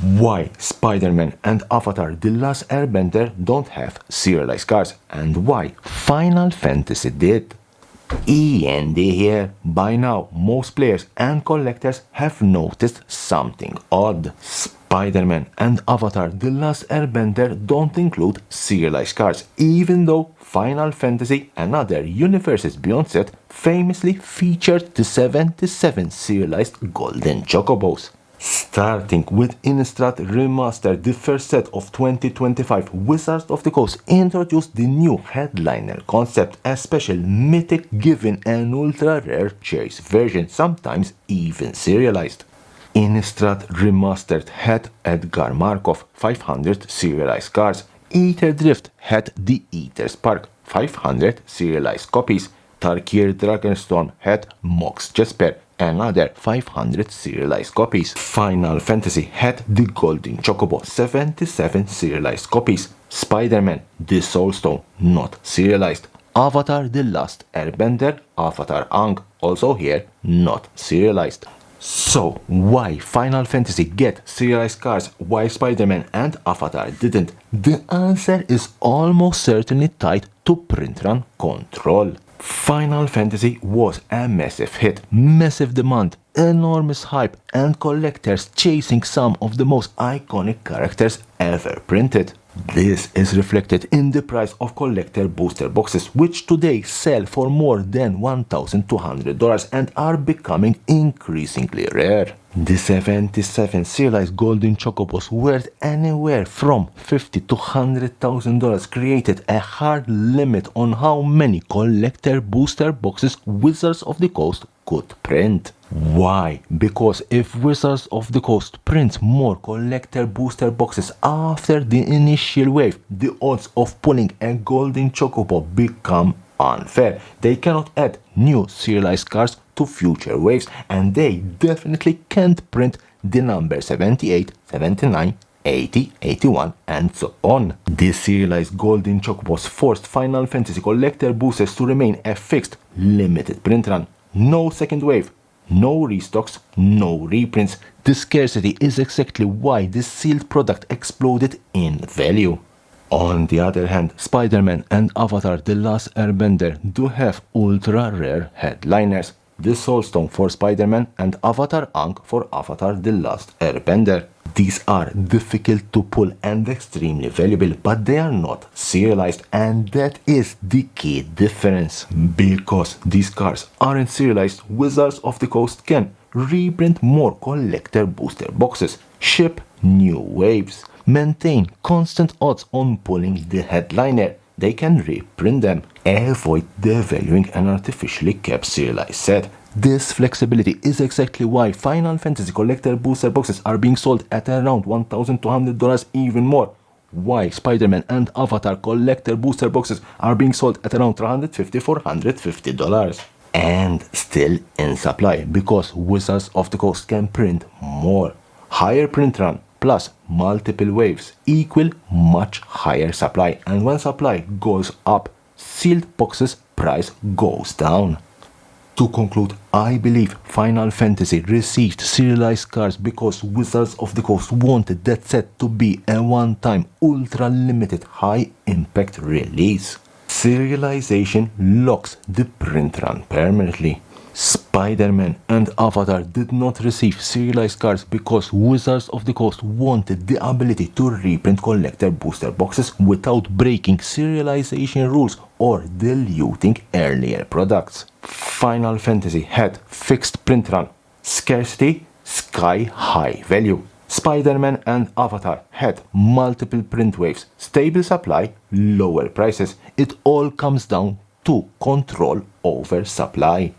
Why Spider-Man and Avatar The Last Airbender don't have serialized cards, and why Final Fantasy did. E.N.D here. By now, most players and collectors have noticed something odd. Spider-Man and Avatar The Last Airbender don't include serialized cards, even though Final Fantasy and other universes beyond set famously featured the 77 serialized golden chocobos. Starting with Innistrad Remastered, the first set of 2025, Wizards of the Coast introduced the new headliner concept, a special mythic given an ultra rare chase version, sometimes even serialized. Innistrad Remastered had Edgar Markov 500 serialized cards. Ether Drift had the Ether Spark 500 serialized copies. Tarkir Dragonstorm had Mox Jesper, another 500 serialized copies. Final Fantasy had the Golden Chocobo, 77 serialized copies. Spider-Man, the Soulstone, not serialized. Avatar The Last Airbender, Avatar Aang, also here, not serialized. So, why Final Fantasy get serialized cards while Spider-Man and Avatar didn't? The answer is almost certainly tied to print run control. Final Fantasy was a massive hit, massive demand, enormous hype, and collectors chasing some of the most iconic characters ever printed. This is reflected in the price of collector booster boxes, which today sell for more than $1,200 and are becoming increasingly rare. The 77 serialized golden chocobos worth anywhere from $50,000 to $100,000 created a hard limit on how many collector booster boxes Wizards of the Coast could print. Why? Because if Wizards of the Coast prints more collector booster boxes after the initial wave, the odds of pulling a golden chocobo become unfair. They cannot add new serialized cards to future waves, and they definitely can't print the number 78, 79, 80, 81, and so on. The serialized golden chocobos forced Final Fantasy collector boosters to remain a fixed, limited print run. No second wave, no restocks, no reprints. The scarcity is exactly why the sealed product exploded in value. On the other hand, Spider-Man and Avatar The Last Airbender do have ultra rare headliners. The Soulstone for Spider-Man and Avatar Aang for Avatar The Last Airbender. These are difficult to pull and extremely valuable, but they are not serialized, and that is the key difference. Because these cards aren't serialized, Wizards of the Coast can reprint more collector booster boxes, ship new waves, maintain constant odds on pulling the headliner. They can reprint them, avoid devaluing an artificially kept serialized set. This flexibility is exactly why Final Fantasy collector booster boxes are being sold at around $1,200, even more. Why Spider-Man and Avatar collector booster boxes are being sold at around $350–450. And still in supply, because Wizards of the Coast can print more. Higher print run plus multiple waves equal much higher supply, and when supply goes up, sealed boxes price goes down. To conclude, I believe Final Fantasy received serialized cards because Wizards of the Coast wanted that set to be a one-time ultra limited high impact release. Serialization locks the print run permanently. Spider-Man and Avatar did not receive serialized cards because Wizards of the Coast wanted the ability to reprint collector booster boxes without breaking serialization rules or diluting earlier products. Final Fantasy had fixed print run, scarcity, sky-high value. Spider-Man and Avatar had multiple print waves, stable supply, lower prices. It all comes down to control over supply.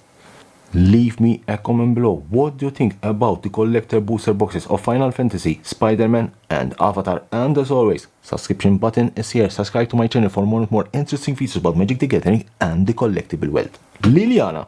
Leave me a comment below. What do you think about the collector booster boxes of Final Fantasy, Spider-Man and Avatar? And as always, subscription button is here. Subscribe to my channel for more and more interesting videos about Magic the Gathering and the collectible wealth. Liliana.